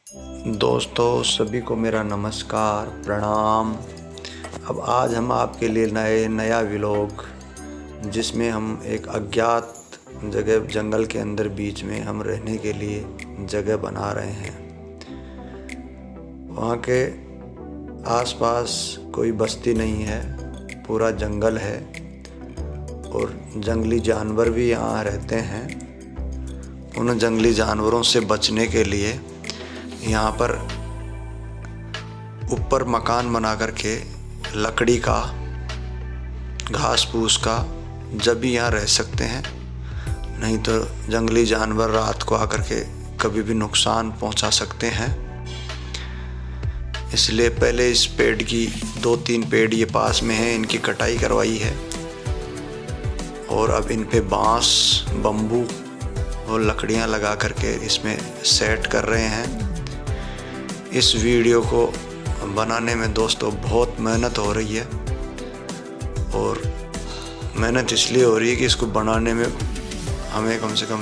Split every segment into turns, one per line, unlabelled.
दोस्तों सभी को मेरा नमस्कार प्रणाम। अब आज हम आपके लिए नया व्लॉग, जिसमें हम एक अज्ञात जगह जंगल के अंदर बीच में हम रहने के लिए जगह बना रहे हैं। वहाँ के आसपास कोई बस्ती नहीं है, पूरा जंगल है और जंगली जानवर भी यहाँ रहते हैं। उन जंगली जानवरों से बचने के लिए यहाँ पर ऊपर मकान बना करके लकड़ी का, घास फूस का जब भी यहाँ रह सकते हैं, नहीं तो जंगली जानवर रात को आकर के कभी भी नुकसान पहुँचा सकते हैं। इसलिए पहले इस पेड़ की 2-3 पेड़ ये पास में हैं, इनकी कटाई करवाई है और अब इन पे बांस, बम्बू और लकड़ियाँ लगा करके इसमें सेट कर रहे हैं। इस वीडियो को बनाने में दोस्तों बहुत मेहनत हो रही है और मेहनत इसलिए हो रही है कि इसको बनाने में हमें कम से कम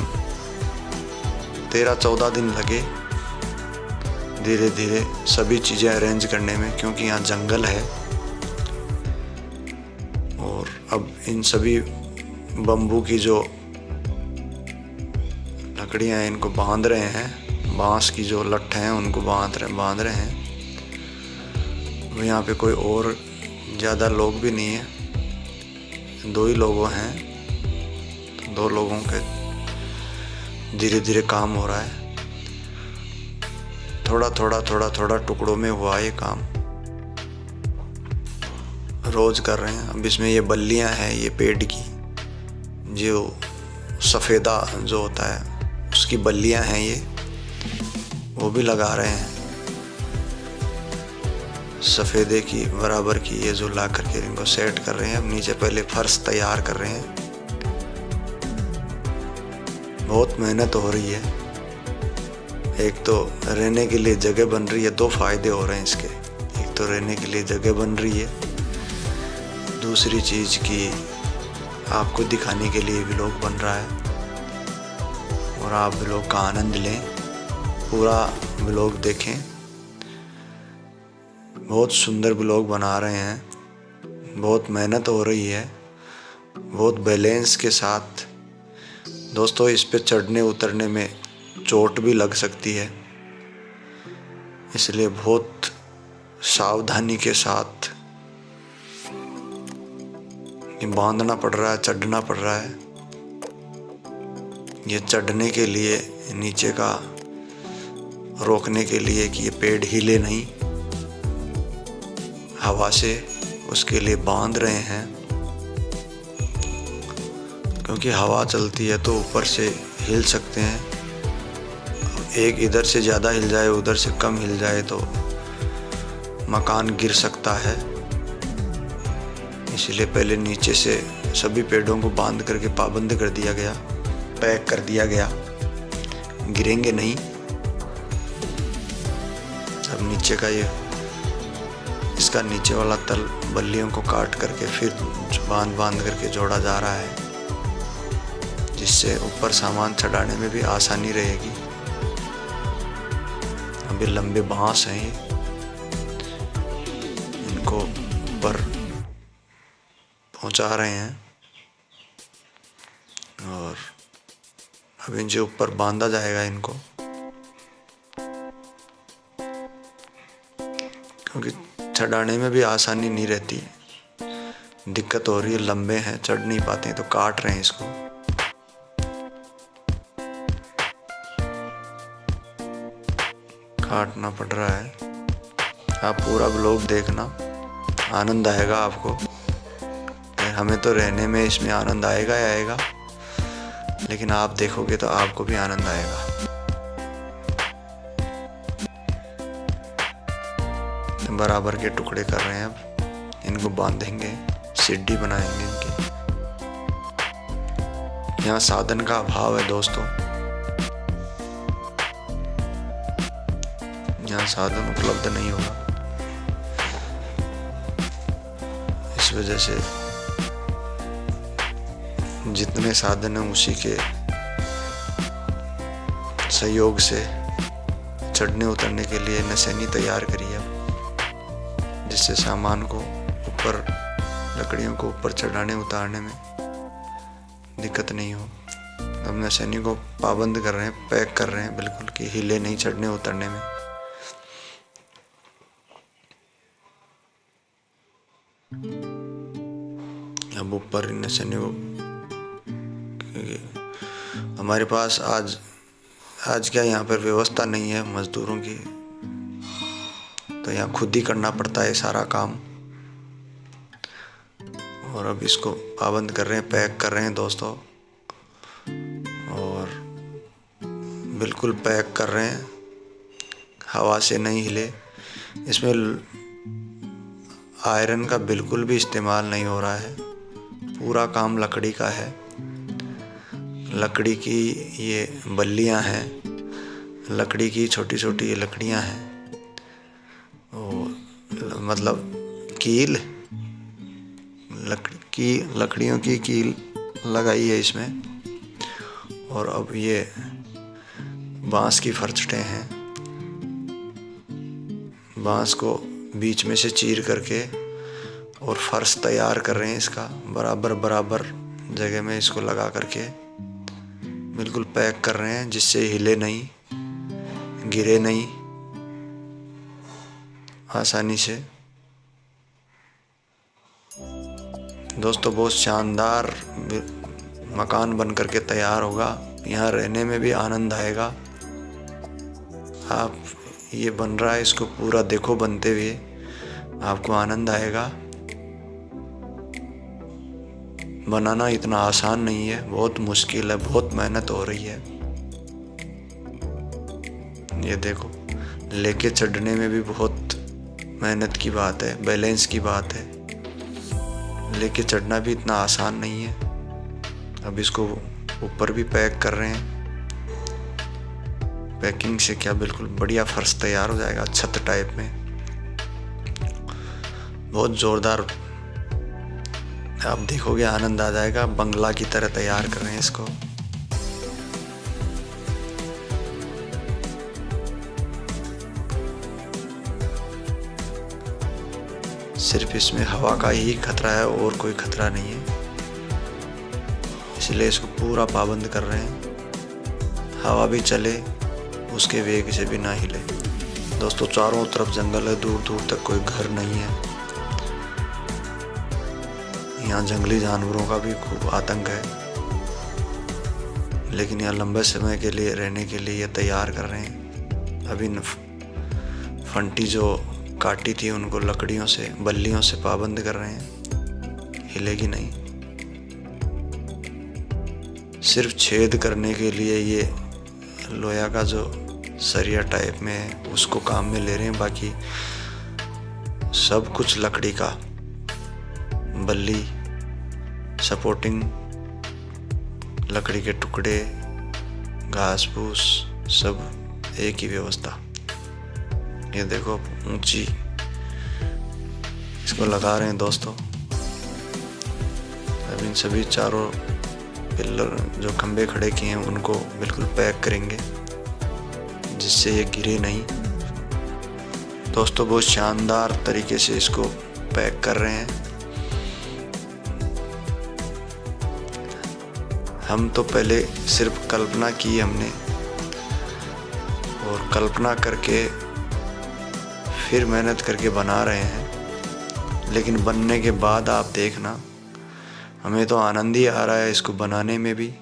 13-14 दिन लगे धीरे धीरे सभी चीज़ें अरेंज करने में, क्योंकि यहाँ जंगल है। और अब इन सभी बम्बू की जो लकड़ियाँ हैं इनको बांध रहे हैं, बांस की जो लट्ठ हैं उनको बांध रहे हैं। यहाँ पे कोई और ज़्यादा लोग भी नहीं है, 2 ही लोग हैं, तो 2 लोगों के धीरे धीरे काम हो रहा है। थोड़ा टुकड़ों में हुआ ये काम, रोज कर रहे हैं। अब इसमें ये बल्लियाँ हैं, ये पेड़ की जो सफ़ेदा जो होता है उसकी बल्लियाँ हैं, ये वो भी लगा रहे हैं। सफ़ेदे की बराबर की ये जो ला करके इनको सेट कर रहे हैं। अब नीचे पहले फर्श तैयार कर रहे हैं। बहुत मेहनत हो रही है। एक तो रहने के लिए जगह बन रही है, 2 फ़ायदे हो रहे हैं इसके। एक तो रहने के लिए जगह बन रही है, दूसरी चीज़ की आपको दिखाने के लिए व्लॉग बन रहा है और आप व्लॉग का आनंद लें, पूरा व्लॉग देखें। बहुत सुंदर व्लॉग बना रहे हैं, बहुत मेहनत हो रही है, बहुत बैलेंस के साथ। दोस्तों इस पे चढ़ने उतरने में चोट भी लग सकती है, इसलिए बहुत सावधानी के साथ ये बांधना पड़ रहा है, चढ़ना पड़ रहा है। ये चढ़ने के लिए, नीचे का रोकने के लिए कि ये पेड़ हिले नहीं हवा से, उसके लिए बांध रहे हैं। क्योंकि हवा चलती है तो ऊपर से हिल सकते हैं, एक इधर से ज़्यादा हिल जाए, उधर से कम हिल जाए तो मकान गिर सकता है। इसलिए पहले नीचे से सभी पेड़ों को बांध करके पाबंद कर दिया गया, पैक कर दिया गया, गिरेंगे नहीं। अब नीचे का ये, इसका नीचे वाला तल बल्लियों को काट करके फिर बांध करके जोड़ा जा रहा है, जिससे ऊपर सामान चढ़ाने में भी आसानी रहेगी। अभी लंबे बांस हैं, इनको ऊपर पहुंचा रहे हैं और अब इनसे ऊपर बांधा जाएगा इनको, क्योंकि चढ़ाने में भी आसानी नहीं रहती, दिक्कत हो रही है। लंबे हैं, चढ़ नहीं पाते हैं तो काट रहे हैं इसको। काटना पड़ रहा है। आप पूरा व्लॉग देखना, आनंद आएगा आपको। हमें तो रहने में इसमें आनंद आएगा ही आएगा, लेकिन आप देखोगे तो आपको भी आनंद आएगा। बराबर के टुकड़े कर रहे हैं, अब इनको बांधेंगे, सीढ़ी बनाएंगे इनकी। यहाँ साधन का अभाव है दोस्तों, यहाँ साधन उपलब्ध नहीं होगा। इस वजह से जितने साधन हैं उसी के सहयोग से चढ़ने उतरने के लिए निशानी तैयार करी है, जिससे सामान को ऊपर, लकड़ियों को ऊपर चढ़ाने उतारने में दिक्कत नहीं हो। अब निशानी को पाबंद कर रहे हैं, पैक कर रहे हैं बिल्कुल कि हिले नहीं चढ़ने उतरने में। अब ऊपर निशानी को, हमारे पास आज क्या यहाँ पर व्यवस्था नहीं है मजदूरों की, तो यहाँ खुद ही करना पड़ता है सारा काम। और अब इसको पाबंद कर रहे हैं, पैक कर रहे हैं दोस्तों, और बिल्कुल पैक कर रहे हैं, हवा से नहीं हिले। इसमें आयरन का बिल्कुल भी इस्तेमाल नहीं हो रहा है, पूरा काम लकड़ी का है। लकड़ी की ये बल्लियां हैं, लकड़ी की छोटी छोटी ये लकड़ियां हैं, और मतलब कील, लकड़ियों की कील लगाई है इसमें। और अब ये बांस की फरचटें हैं, बांस को बीच में से चीर करके और फर्श तैयार कर रहे हैं इसका, बराबर जगह में इसको लगा करके बिल्कुल पैक कर रहे हैं, जिससे हिले नहीं, गिरे नहीं, आसानी से। दोस्तों बहुत शानदार मकान बन करके तैयार होगा, यहाँ रहने में भी आनंद आएगा। आप ये बन रहा है, इसको पूरा देखो बनते हुए, आपको आनंद आएगा। बनाना इतना आसान नहीं है, बहुत मुश्किल है, बहुत मेहनत हो रही है। ये देखो, लेके चढ़ने में भी बहुत मेहनत की बात है, बैलेंस की बात है, लेके चढ़ना भी इतना आसान नहीं है। अब इसको ऊपर भी पैक कर रहे हैं, पैकिंग से क्या बिल्कुल बढ़िया फर्श तैयार हो जाएगा, छत टाइप में, बहुत जोरदार। आप देखोगे आनंद आ जाएगा, बंगला की तरह तैयार कर रहे हैं इसको। सिर्फ इसमें हवा का ही खतरा है और कोई खतरा नहीं है, इसलिए इसको पूरा पाबंद कर रहे हैं। हवा भी चले, उसके वेग से भी ना हिले। दोस्तों चारों तरफ जंगल है, दूर दूर तक कोई घर नहीं है। यहाँ जंगली जानवरों का भी खूब आतंक है, लेकिन यहाँ लंबे समय के लिए रहने के लिए ये तैयार कर रहे हैं। अभी फंटी जो काटी थी उनको लकड़ियों से, बल्लियों से पाबंद कर रहे हैं, हिलेगी नहीं। सिर्फ छेद करने के लिए ये लोहा का जो सरिया टाइप में है उसको काम में ले रहे हैं, बाकी सब कुछ लकड़ी का, बल्ली, सपोर्टिंग, लकड़ी के टुकड़े, घास फूस, सब एक ही व्यवस्था। ये देखो ऊंची इसको लगा रहे हैं दोस्तों। अब इन सभी चारों पिलर जो खंबे खड़े किए हैं उनको बिल्कुल पैक करेंगे, जिससे ये गिरे नहीं। दोस्तों बहुत शानदार तरीके से इसको पैक कर रहे हैं। हम तो पहले सिर्फ कल्पना की हमने, और कल्पना करके फिर मेहनत करके बना रहे हैं, लेकिन बनने के बाद आप देखना, हमें तो आनंद ही आ रहा है इसको बनाने में भी,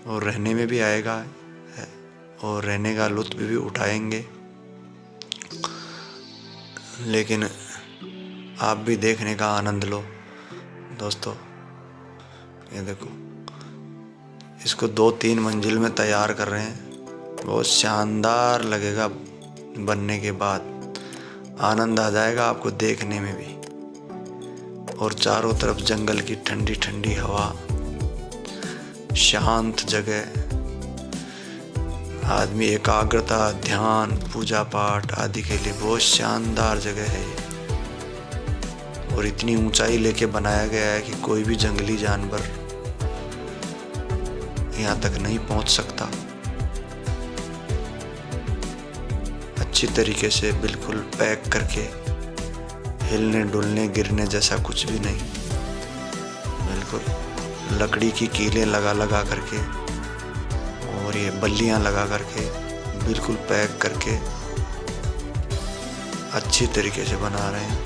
और रहने में भी आएगा, और रहने का लुत्फ भी उठाएंगे। लेकिन आप भी देखने का आनंद लो दोस्तों। ये देखो, इसको 2-3 मंजिल में तैयार कर रहे हैं, बहुत शानदार लगेगा बनने के बाद, आनंद आ जाएगा आपको देखने में भी। और चारों तरफ जंगल की ठंडी ठंडी हवा, शांत जगह, आदमी एकाग्रता, ध्यान, पूजा पाठ आदि के लिए बहुत शानदार जगह है ये। और इतनी ऊंचाई लेके बनाया गया है कि कोई भी जंगली जानवर यहाँ तक नहीं पहुँच सकता। अच्छी तरीके से बिल्कुल पैक करके, हिलने डुलने गिरने जैसा कुछ भी नहीं, बिल्कुल लकड़ी की कीलें लगा लगा करके और ये बल्लियाँ लगा करके बिल्कुल पैक करके अच्छी तरीके से बना रहे हैं।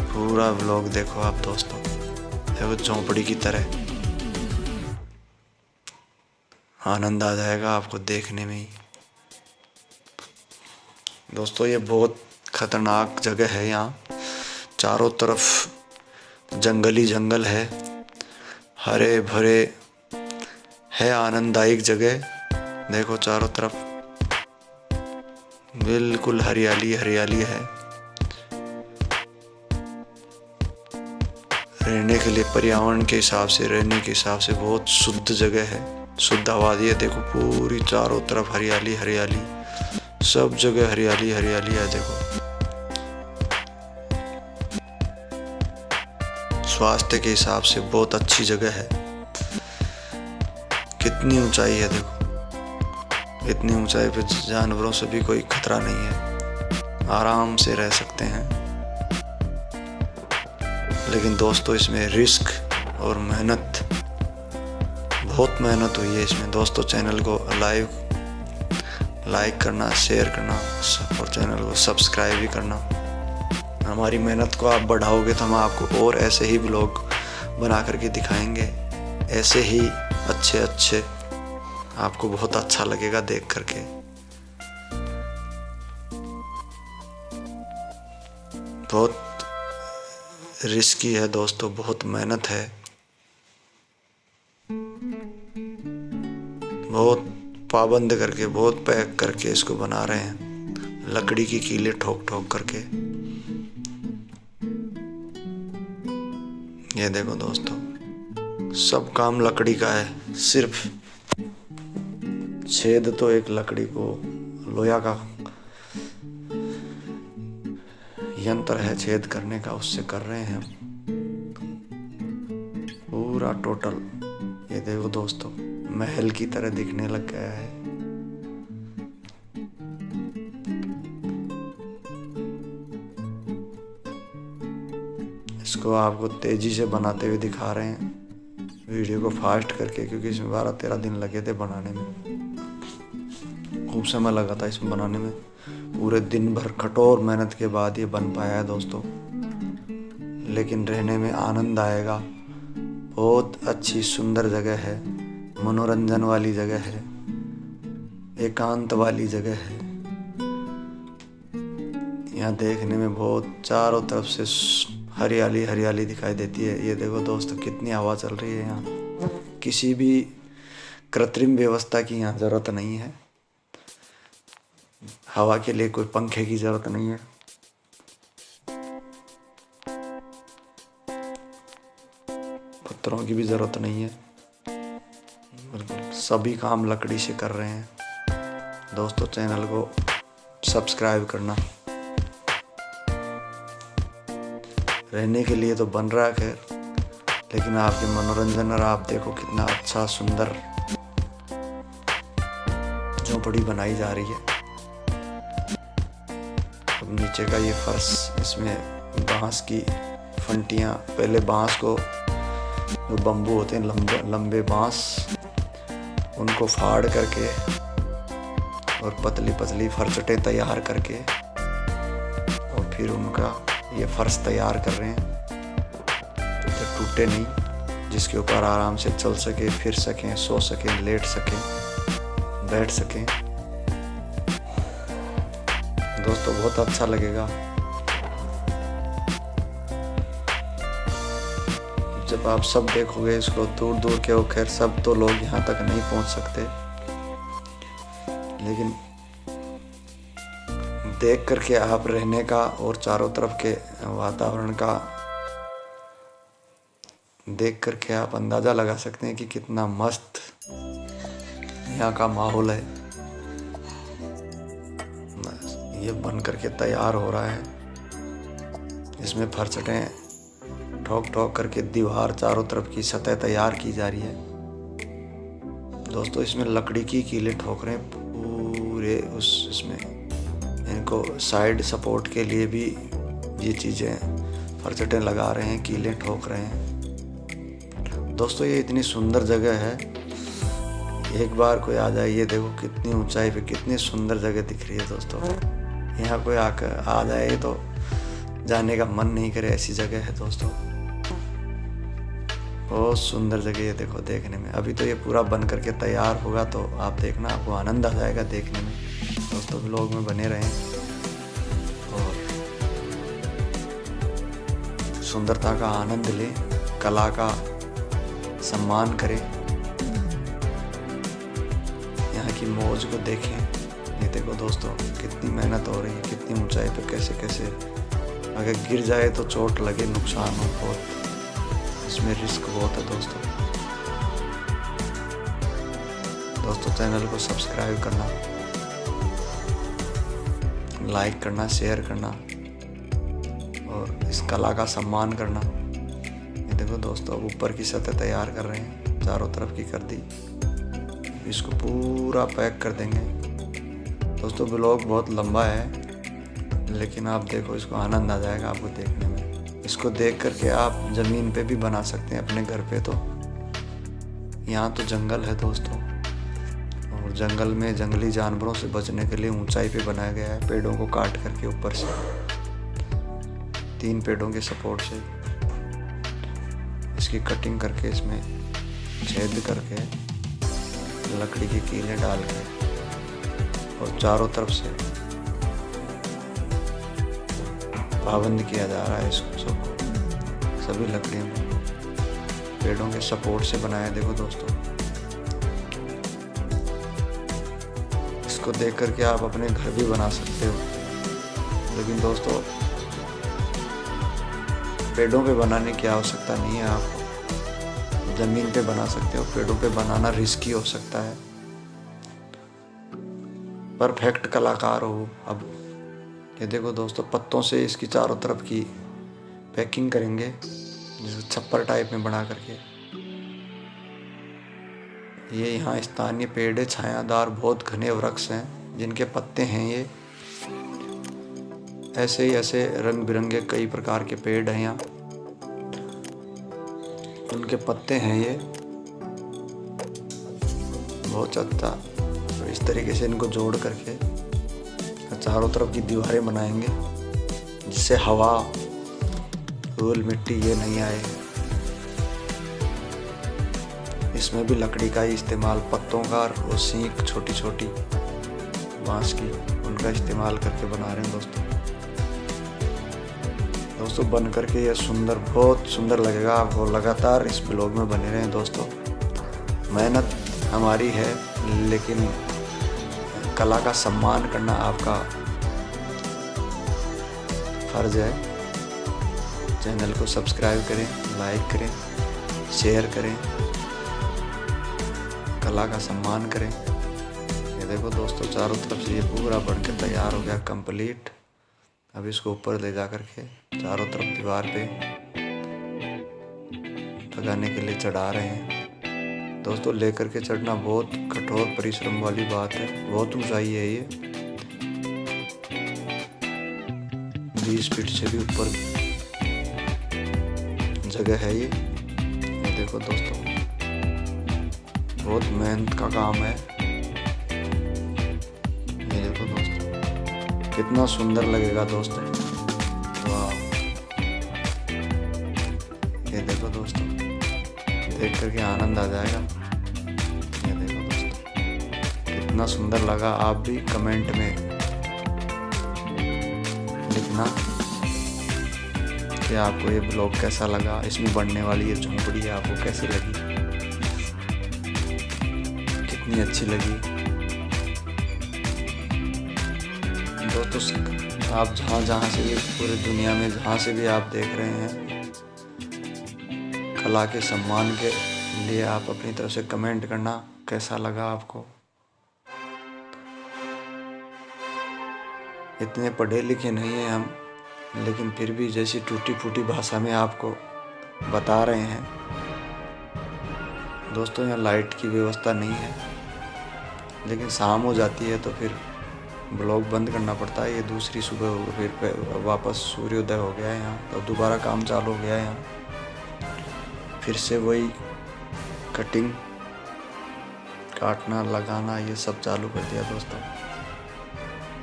पूरा व्लॉग देखो आप दोस्तों, देखो झोंपड़ी की तरह, आनंद आ जाएगा आपको देखने में ही। दोस्तों ये बहुत खतरनाक जगह है, यहाँ चारों तरफ जंगली जंगल है, हरे भरे है, आनंददायक जगह। देखो चारों तरफ बिल्कुल हरियाली हरियाली है। रहने के लिए, पर्यावरण के हिसाब से, रहने के हिसाब से बहुत शुद्ध जगह है, शुद्ध आबादी है। देखो पूरी चारों तरफ हरियाली हरियाली, सब जगह हरियाली हरियाली है। देखो स्वास्थ्य के हिसाब से बहुत अच्छी जगह है। कितनी ऊंचाई है देखो, इतनी ऊंचाई पे जानवरों से भी कोई खतरा नहीं है, आराम से रह सकते हैं। लेकिन दोस्तों इसमें रिस्क और मेहनत, बहुत मेहनत हुई है इसमें। दोस्तों चैनल को लाइक करना, शेयर करना और चैनल को सब्सक्राइब भी करना। हमारी मेहनत को आप बढ़ाओगे तो हम आपको और ऐसे ही ब्लॉग बना करके दिखाएंगे, ऐसे ही अच्छे अच्छे, आपको बहुत अच्छा लगेगा देख करके। बहुत रिस्की है दोस्तों, बहुत मेहनत है, बहुत पाबंद करके, बहुत पैक करके इसको बना रहे हैं, लकड़ी की कीलें ठोक ठोक करके। ये देखो दोस्तों, सब काम लकड़ी का है, सिर्फ छेद तो एक लकड़ी को, लोहा का यंत्र है छेद करने का, उससे कर रहे हैं हम पूरा टोटल। ये देखो दोस्तों, महल की तरह दिखने लग गया है। इसको आपको तेजी से बनाते हुए दिखा रहे हैं, वीडियो को फास्ट करके, क्योंकि इसमें 12-13 दिन लगे थे बनाने में, खूब समय लगा था इसमें बनाने में। पूरे दिन भर कठोर मेहनत के बाद ये बन पाया है दोस्तों। लेकिन रहने में आनंद आएगा, बहुत अच्छी सुंदर जगह है, मनोरंजन वाली जगह है, एकांत वाली जगह है। यहाँ देखने में बहुत चारों तरफ से हरियाली हरियाली दिखाई देती है। ये देखो दोस्तों, कितनी हवा चल रही है यहाँ, किसी भी कृत्रिम व्यवस्था की यहाँ ज़रूरत नहीं है। हवा के लिए कोई पंखे की ज़रूरत नहीं है, पत्थरों की भी ज़रूरत नहीं है, बिल्कुल सभी काम लकड़ी से कर रहे हैं। दोस्तों चैनल को सब्सक्राइब करना। रहने के लिए तो बन रहा है खैर, लेकिन आपके मनोरंजन, और आप देखो कितना अच्छा सुंदर झोपड़ी बनाई जा रही है। अब नीचे का ये फर्श, इसमें बांस की फंटियाँ, पहले बांस को, जो बम्बू होते हैं लंबे बांस, उनको फाड़ करके और पतली पतली फरचटें तैयार करके और फिर उनका ये फर्श तैयार कर रहे हैं जो टूटे नहीं, जिसके ऊपर आराम से चल सके, फिर सकें, सो सकें, लेट सकें, बैठ सकें। दोस्तों बहुत अच्छा लगेगा जब आप सब देखोगे इसको। दूर दूर के हो, खैर सब तो लोग यहाँ तक नहीं पहुँच सकते, लेकिन देख करके आप रहने का और चारों तरफ के वातावरण का देख करके आप अंदाज़ा लगा सकते हैं कि कितना मस्त यहाँ का माहौल है। ये बन करके तैयार हो रहा है, इसमें फरचटें ठोक ठोक करके दीवार, चारों तरफ की सतह तैयार की जा रही है। दोस्तों इसमें लकड़ी की कीलें ठोक रहे हैं, पूरे इसमें इनको साइड सपोर्ट के लिए भी ये चीज़ें फरचटें लगा रहे हैं, कीलें ठोक रहे हैं। दोस्तों ये इतनी सुंदर जगह है, एक बार कोई आ जाए। ये देखो कितनी ऊंचाई पे कितनी सुंदर जगह दिख रही है दोस्तों। यहाँ कोई आकर आ जाए तो जाने का मन नहीं करे, ऐसी जगह है दोस्तों। बहुत सुंदर जगह है देखो देखने में। अभी तो ये पूरा बन करके तैयार होगा तो आप देखना, आपको आनंद आ जाएगा देखने में। दोस्तों व्लॉग में बने रहें और सुंदरता का आनंद लें, कला का सम्मान करें, यहाँ की मौज को देखें। ये देखो दोस्तों कितनी मेहनत हो रही है, कितनी ऊंचाई पे कैसे कैसे, अगर गिर जाए तो चोट लगे, नुकसान हो बहुत, इसमें रिस्क बहुत है दोस्तों। दोस्तों चैनल को सब्सक्राइब करना, लाइक करना, शेयर करना और इस कला का सम्मान करना। ये देखो दोस्तों अब ऊपर की सतह तैयार कर रहे हैं, चारों तरफ की कर दी, इसको पूरा पैक कर देंगे। दोस्तों ब्लॉग बहुत लंबा है लेकिन आप देखो, इसको आनंद आ जाएगा आपको देखने में। इसको देख करके आप ज़मीन पे भी बना सकते हैं अपने घर पे। तो यहाँ तो जंगल है दोस्तों, और जंगल में जंगली जानवरों से बचने के लिए ऊंचाई पे बनाया गया है, पेड़ों को काट करके ऊपर से 3 पेड़ों के सपोर्ट से इसकी कटिंग करके इसमें छेद करके लकड़ी की कीलें डाल के और चारों तरफ से पाबंद किया जा रहा है इसको सबको। सभी लकड़ियों को पेड़ों के सपोर्ट से बनाया। देखो दोस्तों इसको देख करके आप अपने घर भी बना सकते हो, लेकिन दोस्तों पेड़ों पे बनाने की आवश्यकता नहीं है, आप ज़मीन पे बना सकते हो। पेड़ों पे बनाना रिस्की हो सकता है, परफेक्ट कलाकार हो। अब ये देखो दोस्तों पत्तों से इसकी चारों तरफ की पैकिंग करेंगे, जैसे छप्पर टाइप में बना करके। ये यहाँ स्थानीय पेड़ है, छायादार बहुत घने वृक्ष हैं जिनके पत्ते हैं ये। ऐसे ही ऐसे रंग बिरंगे कई प्रकार के पेड़ हैं यहाँ, उनके पत्ते हैं ये बहुत अच्छा। तो इस तरीके से इनको जोड़ करके चारों तरफ की दीवारें बनाएंगे जिससे हवा, धूल, मिट्टी ये नहीं आए। इसमें भी लकड़ी का ही इस्तेमाल, पत्तों का और सींक छोटी छोटी बांस की, उनका इस्तेमाल करके बना रहे हैं दोस्तों। दोस्तों बन करके ये सुंदर, बहुत सुंदर लगेगा आपको। लगातार इस ब्लॉग में बने रहें दोस्तों। मेहनत हमारी है लेकिन कला का सम्मान करना आपका फर्ज है। चैनल को सब्सक्राइब करें, लाइक करें, शेयर करें, कला का सम्मान करें। ये देखो दोस्तों चारों तरफ से ये पूरा बनकर तैयार हो गया कंप्लीट। अब इसको ऊपर ले जा करके चारों तरफ दीवार पे लगाने के लिए चढ़ा रहे हैं दोस्तों। लेकर के चढ़ना बहुत कठोर परिश्रम वाली बात है, बहुत ऊंचाई है ये, 20 फीट से भी ऊपर जगह है ये देखो दोस्तों, बहुत मेहनत का काम है। ये देखो दोस्तों कितना सुंदर लगेगा दोस्तों। वाह, ये देखो दोस्तों देख करके आनंद आ जाएगा। ये देखो दोस्तों कितना सुंदर लगा। आप भी कमेंट में लिखना कि आपको ये ब्लॉग कैसा लगा, इसमें बनने वाली ये झोंपड़ी आपको कैसी लगी, कितनी अच्छी लगी। दोस्तों आप जहाँ से भी, पूरी दुनिया में जहाँ से भी आप देख रहे हैं, कला के सम्मान के लिए आप अपनी तरफ से कमेंट करना कैसा लगा आपको। इतने पढ़े लिखे नहीं हैं हम, लेकिन फिर भी जैसी टूटी फूटी भाषा में आपको बता रहे हैं। दोस्तों यहाँ लाइट की व्यवस्था नहीं है, लेकिन शाम हो जाती है तो फिर ब्लॉग बंद करना पड़ता है। ये दूसरी सुबह हो गई, फिर वापस सूर्योदय हो गया है यहाँ, तो दोबारा काम चालू हो गया है यहाँ। फिर से वही कटिंग, काटना, लगाना, ये सब चालू कर दिया दोस्तों।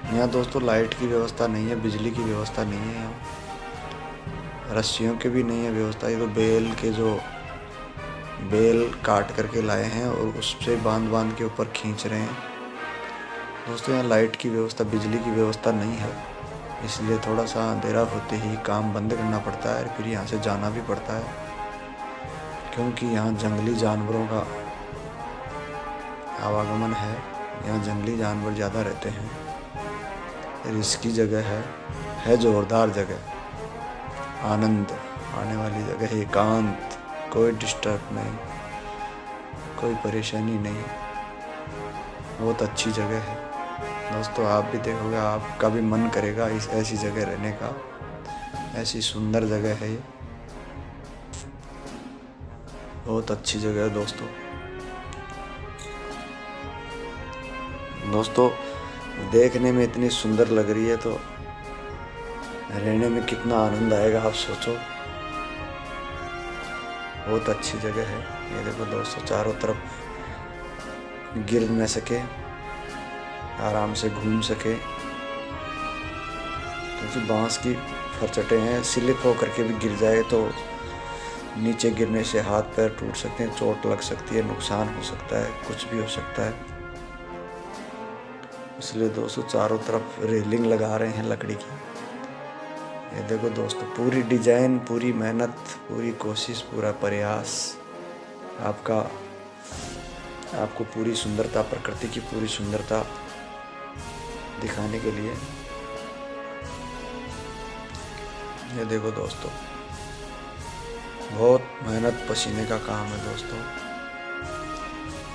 यहाँ दोस्तों लाइट की व्यवस्था नहीं है, बिजली की व्यवस्था नहीं है यहाँ, रस्सियों की भी नहीं है व्यवस्था। ये तो बेल काट करके लाए हैं और उससे बांध के ऊपर खींच रहे हैं दोस्तों। यहाँ लाइट की व्यवस्था, बिजली की व्यवस्था नहीं है, इसलिए थोड़ा सा अंधेरा होते ही काम बंद करना पड़ता है, फिर यहाँ से जाना भी पड़ता है, क्योंकि यहाँ जंगली जानवरों का आवागमन है। यहाँ जंगली जानवर ज़्यादा रहते हैं, रिस्की जगह है ज़ोरदार जगह, आनंद आने वाली जगह, एकांत, कोई डिस्टर्ब नहीं, कोई परेशानी नहीं, बहुत अच्छी जगह है दोस्तों। आप भी देखोगे, आपका भी मन करेगा इस ऐसी जगह रहने का। ऐसी सुंदर जगह है ये, बहुत अच्छी जगह है दोस्तों। दोस्तों देखने में इतनी सुंदर लग रही है तो रहने में कितना आनंद आएगा आप सोचो। बहुत अच्छी जगह है ये। देखो दोस्तों, चारों तरफ गिर न सके, आराम से घूम सके, क्योंकि बांस की फरचटें हैं, स्लिप हो करके भी गिर जाए तो नीचे गिरने से हाथ पैर टूट सकते हैं, चोट लग सकती है, नुकसान हो सकता है, कुछ भी हो सकता है। इसलिए दोस्तों चारों तरफ रेलिंग लगा रहे हैं लकड़ी की। ये देखो दोस्तों, पूरी डिजाइन, पूरी मेहनत, पूरी कोशिश, पूरा प्रयास आपको पूरी सुंदरता, प्रकृति की पूरी सुंदरता दिखाने के लिए। ये देखो दोस्तों, बहुत मेहनत पसीने का काम है दोस्तों।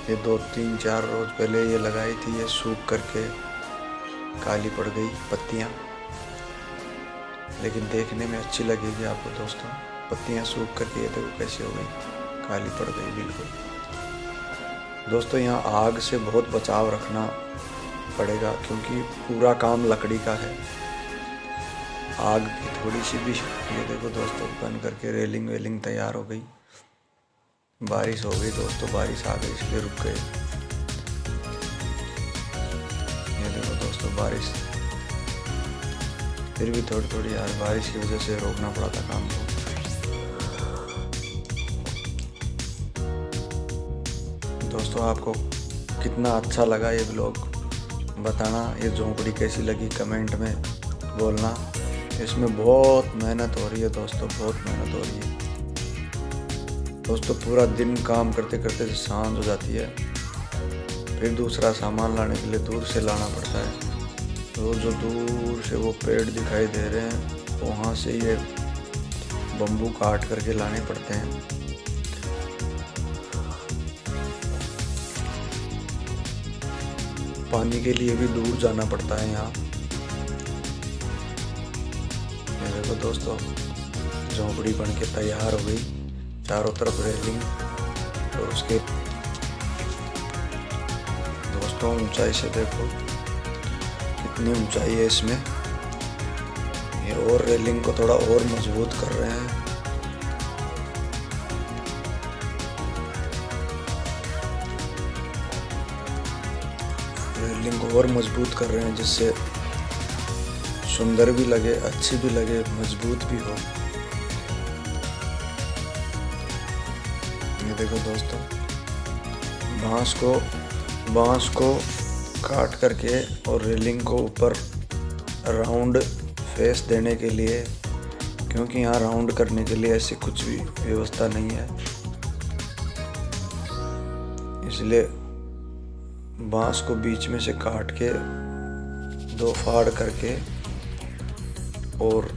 ये 2-3-4 रोज पहले ये लगाई थी, ये सूख करके काली पड़ गई पत्तियाँ, लेकिन देखने में अच्छी लगेगी आपको दोस्तों। पत्तियाँ सूख करके ये देखो कैसी हो गई, काली पड़ गई बिल्कुल। दोस्तों यहाँ आग से बहुत बचाव रखना पड़ेगा, क्योंकि पूरा काम लकड़ी का है। आग की थोड़ी सी भी, ये देखो दोस्तों, बन करके रेलिंग वेलिंग तैयार हो गई। बारिश हो गई दोस्तों, बारिश आ गई इसलिए रुक गए। ये देखो दोस्तों बारिश, फिर भी थोड़ी थोड़ी यार बारिश की वजह से रोकना पड़ा था काम को। दोस्तों आपको कितना अच्छा लगा ये व्लॉग बताना, ये झोंपड़ी कैसी लगी कमेंट में बोलना। इसमें बहुत मेहनत हो रही है दोस्तों, बहुत मेहनत हो रही है दोस्तों। पूरा दिन काम करते करते सांझ हो जाती है, फिर दूसरा सामान लाने के लिए दूर से लाना पड़ता है। तो जो दूर से वो पेड़ दिखाई दे रहे हैं, वहाँ से ये बम्बू काट करके लाने पड़ते हैं। पानी के लिए भी दूर जाना पड़ता है यहाँ। ये देखो दोस्तों, झोंपड़ी बन के तैयार हो गई, चारों तरफ रेलिंग, और उसके दोस्तों ऊंचाई से देखो कितनी ऊंचाई है इसमें। ये और रेलिंग को थोड़ा और मजबूत कर रहे हैं। रेलिंग को और मजबूत कर रहे हैं, जिससे सुंदर भी लगे, अच्छी भी लगे, मजबूत भी हो। ये देखो दोस्तों, बांस को काट करके और रेलिंग को ऊपर राउंड फेस देने के लिए, क्योंकि यहाँ राउंड करने के लिए ऐसी कुछ भी व्यवस्था नहीं है, इसलिए बांस को बीच में से काट के 2 फाड़ करके और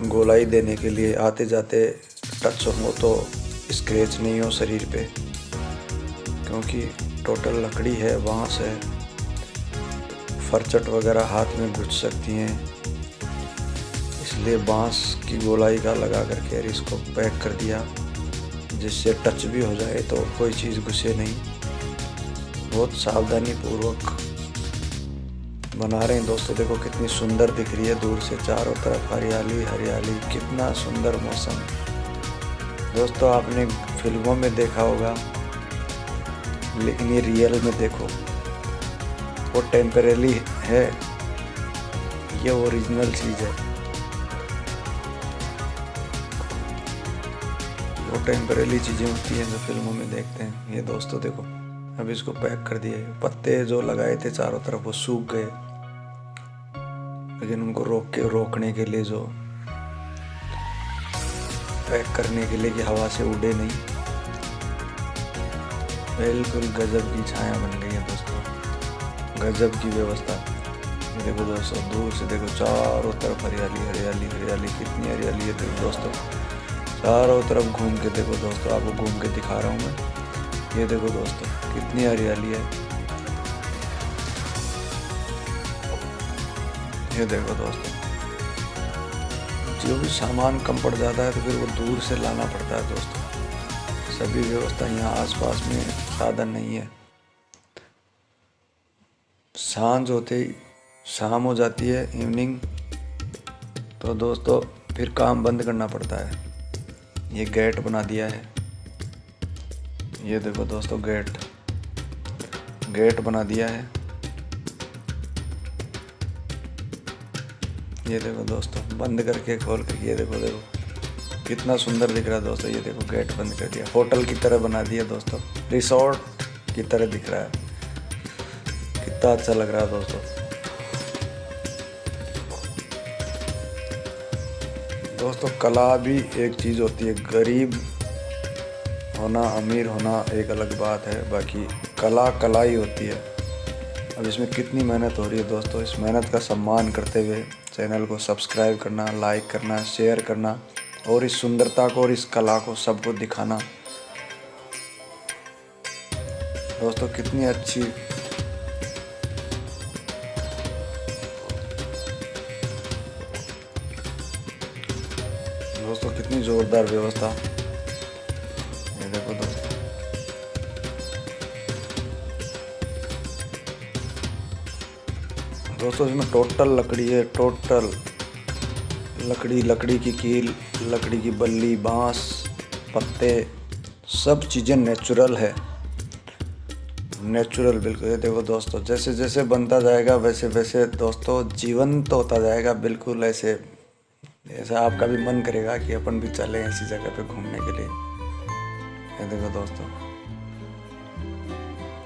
गोलाई देने के लिए, आते जाते टच हो तो स्क्रैच नहीं हो शरीर पे, क्योंकि टोटल लकड़ी है, बांस है, फरचट वगैरह हाथ में घुस सकती हैं। इसलिए बांस की गोलाई का लगा करके इसको पैक कर दिया, जिससे टच भी हो जाए तो कोई चीज़ घुसे नहीं। बहुत सावधानी पूर्वक बना रहे हैं दोस्तों। देखो कितनी सुंदर दिख रही है दूर से, चारों तरफ हरियाली हरियाली, कितना सुंदर मौसम। दोस्तों आपने फिल्मों में देखा होगा, लेकिन ये रियल में देखो, वो टेम्परेरी है, ये ओरिजिनल चीज़ है। वो टेम्परेरी चीज़ें होती हैं जो फिल्मों में देखते हैं। ये दोस्तों देखो, अब इसको पैक कर दिया है। पत्ते जो लगाए थे चारों तरफ वो सूख गए, लेकिन उनको रोकने के लिए, जो पैक करने के लिए कि हवा से उड़े नहीं, बिल्कुल गजब की छाया बन गई है दोस्तों, गजब की व्यवस्था। ये देखो दोस्तों, दूर से देखो, चारों तरफ हरियाली हरियाली हरियाली, कितनी हरियाली है देखो दोस्तों। चारों तरफ घूम के देखो दोस्तों, आपको घूम के दिखा रहा हूँ मैं। ये देखो दोस्तों कितनी हरियाली है। ये देखो दोस्तों, जो भी सामान कम पड़ जाता है तो फिर वो दूर से लाना पड़ता है दोस्तों। सभी व्यवस्था यहाँ आसपास में साधन नहीं है। सांझ होते ही, शाम हो जाती है, इवनिंग, तो दोस्तों फिर काम बंद करना पड़ता है। ये गेट बना दिया है, ये देखो दोस्तों, गेट बना दिया है। ये देखो दोस्तों, बंद करके खोल के, ये देखो कितना सुंदर दिख रहा है दोस्तों। ये देखो गेट बंद कर दिया, होटल की तरह बना दिया दोस्तों, रिसोर्ट की तरह दिख रहा है, कितना अच्छा लग रहा है दोस्तों। दोस्तों कला भी एक चीज़ होती है, गरीब होना अमीर होना एक अलग बात है, बाकी कला ही होती है। अब इसमें कितनी मेहनत हो रही है दोस्तों, इस मेहनत का सम्मान करते हुए चैनल को सब्सक्राइब करना, लाइक करना, शेयर करना, और इस सुंदरता को और इस कला को सबको दिखाना। दोस्तों कितनी अच्छी, दोस्तों कितनी जोरदार व्यवस्था। ये देखो दोस्तों, दोस्तों इसमें टोटल लकड़ी है, टोटल लकड़ी की कील, लकड़ी की बल्ली, बांस, पत्ते, सब चीज़ें नेचुरल है, नेचुरल बिल्कुल। ये देखो दोस्तों, जैसे जैसे बनता जाएगा वैसे वैसे दोस्तों जीवंत होता जाएगा, बिल्कुल ऐसे आपका भी मन करेगा कि अपन भी चलें ऐसी जगह पे घूमने के लिए। ये देखो दोस्तों,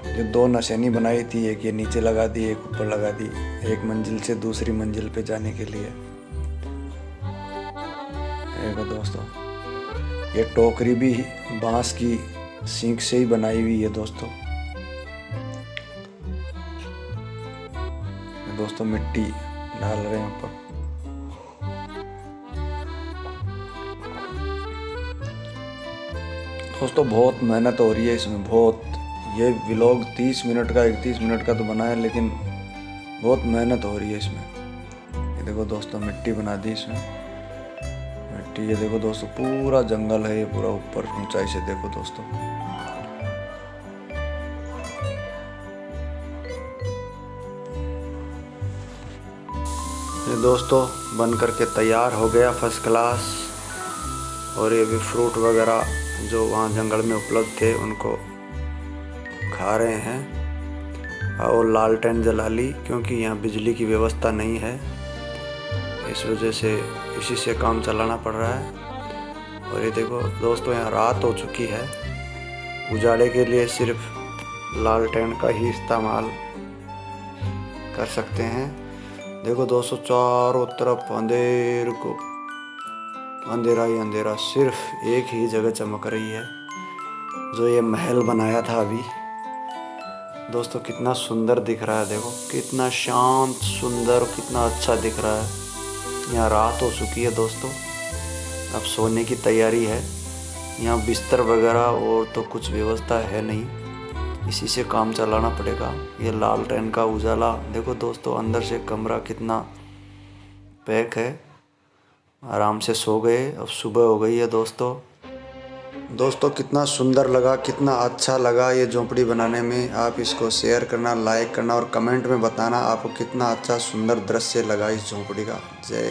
जो 2 निशानी बनाई थी, एक ये नीचे लगा दी, एक ऊपर लगा दी, एक मंजिल से दूसरी मंजिल पे जाने के लिए। देखो दोस्तों, ये टोकरी भी बांस की सींग से ही बनाई हुई है दोस्तों। दोस्तों मिट्टी डाल रहे हैं ऊपर। दोस्तों बहुत मेहनत हो रही है इसमें, बहुत। ये व्लॉग 30 मिनट का, 31 मिनट का तो बना है, लेकिन बहुत मेहनत हो रही है इसमें। ये देखो दोस्तों, मिट्टी बना दी इसमें, मिट्टी। ये देखो दोस्तों, पूरा जंगल है ये, पूरा ऊपर ऊंचाई से देखो दोस्तों। ये दोस्तों बन करके तैयार हो गया, फर्स्ट क्लास। और ये भी फ्रूट वगैरह जो वहाँ जंगल में उपलब्ध थे उनको खा रहे हैं। और लालटेन जला ली, क्योंकि यहाँ बिजली की व्यवस्था नहीं है, इस वजह से इसी से काम चलाना पड़ रहा है। और ये देखो दोस्तों, यहाँ रात हो चुकी है, उजाले के लिए सिर्फ लालटेन का ही इस्तेमाल कर सकते हैं। देखो दोस्तों, चारों तरफ अंधेरा ही अंधेरा, सिर्फ एक ही जगह चमक रही है, जो ये महल बनाया था अभी। दोस्तों कितना सुंदर दिख रहा है, देखो कितना शांत सुंदर, कितना अच्छा दिख रहा है। यहाँ रात हो चुकी है दोस्तों, अब सोने की तैयारी है। यहाँ बिस्तर वगैरह और तो कुछ व्यवस्था है नहीं, इसी से काम चलाना पड़ेगा। ये लालटेन का उजाला देखो दोस्तों, अंदर से कमरा कितना पैक है। आराम से सो गए। अब सुबह हो गई है दोस्तों, दोस्तों कितना सुंदर लगा, कितना अच्छा लगा ये झोंपड़ी बनाने में। आप इसको शेयर करना, लाइक करना और कमेंट में बताना आपको कितना अच्छा सुंदर दृश्य लगा इस झोंपड़ी का। जय